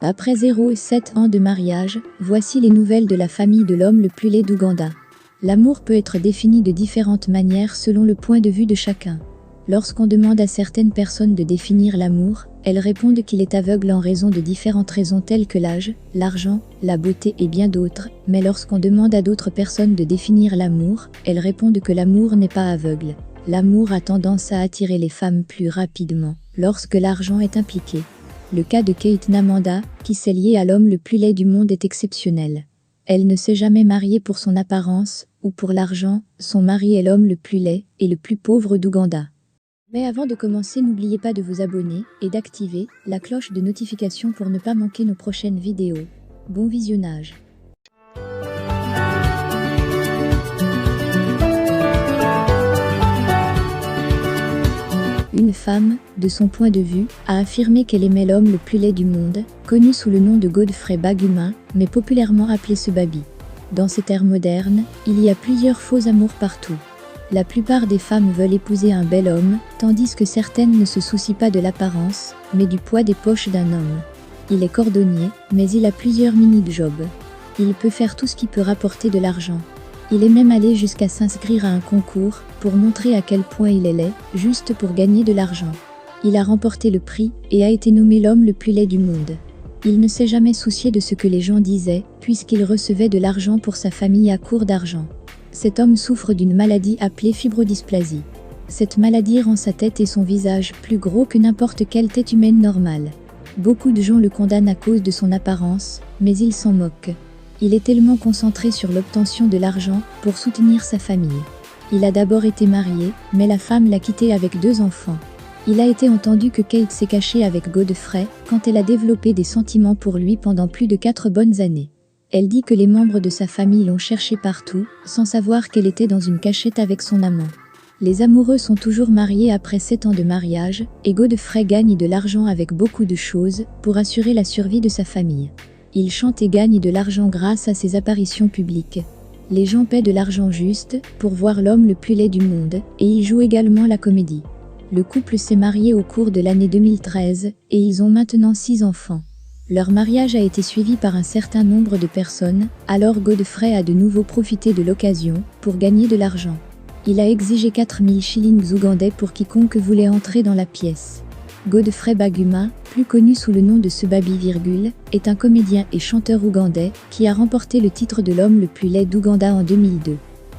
Après 0 et 7 ans de mariage, voici les nouvelles de la famille de l'homme le plus laid d'Ouganda. L'amour peut être défini de différentes manières selon le point de vue de chacun. Lorsqu'on demande à certaines personnes de définir l'amour, elles répondent qu'il est aveugle en raison de différentes raisons telles que l'âge, l'argent, la beauté et bien d'autres, mais lorsqu'on demande à d'autres personnes de définir l'amour, elles répondent que l'amour n'est pas aveugle. L'amour a tendance à attirer les femmes plus rapidement, lorsque l'argent est impliqué. Le cas de Kate Namanda, qui s'est liée à l'homme le plus laid du monde, est exceptionnel. Elle ne s'est jamais mariée pour son apparence, ou pour l'argent, son mari est l'homme le plus laid et le plus pauvre d'Ouganda. Mais avant de commencer, n'oubliez pas de vous abonner et d'activer la cloche de notification pour ne pas manquer nos prochaines vidéos. Bon visionnage. Une femme, de son point de vue, a affirmé qu'elle aimait l'homme le plus laid du monde, connu sous le nom de Godfrey Baguma, mais populairement appelé ce Babi. Dans cette ère moderne, il y a plusieurs faux amours partout. La plupart des femmes veulent épouser un bel homme, tandis que certaines ne se soucient pas de l'apparence, mais du poids des poches d'un homme. Il est cordonnier, mais il a plusieurs mini-jobs. Il peut faire tout ce qui peut rapporter de l'argent. Il est même allé jusqu'à s'inscrire à un concours, pour montrer à quel point il est laid, juste pour gagner de l'argent. Il a remporté le prix, et a été nommé l'homme le plus laid du monde. Il ne s'est jamais soucié de ce que les gens disaient, puisqu'il recevait de l'argent pour sa famille à court d'argent. Cet homme souffre d'une maladie appelée fibrodysplasie. Cette maladie rend sa tête et son visage plus gros que n'importe quelle tête humaine normale. Beaucoup de gens le condamnent à cause de son apparence, mais il s'en moque. Il est tellement concentré sur l'obtention de l'argent pour soutenir sa famille. Il a d'abord été marié, mais la femme l'a quitté avec 2 enfants. Il a été entendu que Kate s'est cachée avec Godfrey quand elle a développé des sentiments pour lui pendant plus de 4 bonnes années. Elle dit que les membres de sa famille l'ont cherchée partout, sans savoir qu'elle était dans une cachette avec son amant. Les amoureux sont toujours mariés après 7 ans de mariage, et Godfrey gagne de l'argent avec beaucoup de choses pour assurer la survie de sa famille. Il chante et gagne de l'argent grâce à ses apparitions publiques. Les gens paient de l'argent juste pour voir l'homme le plus laid du monde, et il joue également la comédie. Le couple s'est marié au cours de l'année 2013, et ils ont maintenant 6 enfants. Leur mariage a été suivi par un certain nombre de personnes, alors Godfrey a de nouveau profité de l'occasion pour gagner de l'argent. Il a exigé 4000 shillings ougandais pour quiconque voulait entrer dans la pièce. Godfrey Baguma, plus connu sous le nom de ce Babi, est un comédien et chanteur ougandais qui a remporté le titre de l'homme le plus laid d'Ouganda en 2002.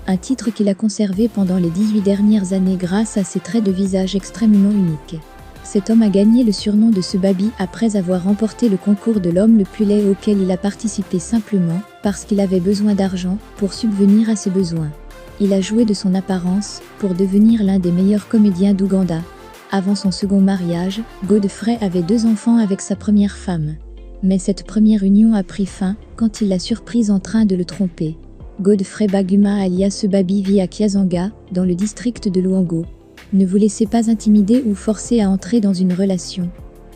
Un titre qu'il a conservé pendant les 18 dernières années grâce à ses traits de visage extrêmement uniques. Cet homme a gagné le surnom de ce Babi après avoir remporté le concours de l'homme le plus laid auquel il a participé simplement parce qu'il avait besoin d'argent pour subvenir à ses besoins. Il a joué de son apparence pour devenir l'un des meilleurs comédiens d'Ouganda. Avant son second mariage, Godfrey avait 2 enfants avec sa première femme. Mais cette première union a pris fin quand il l'a surprise en train de le tromper. Godfrey Baguma alias Babi vit à Kiazanga, dans le district de Luango. Ne vous laissez pas intimider ou forcer à entrer dans une relation.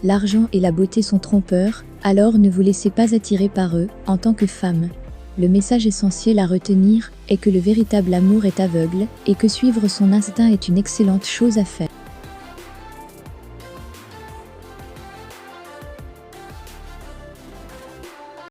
L'argent et la beauté sont trompeurs, alors ne vous laissez pas attirer par eux, en tant que femme. Le message essentiel à retenir est que le véritable amour est aveugle, et que suivre son instinct est une excellente chose à faire.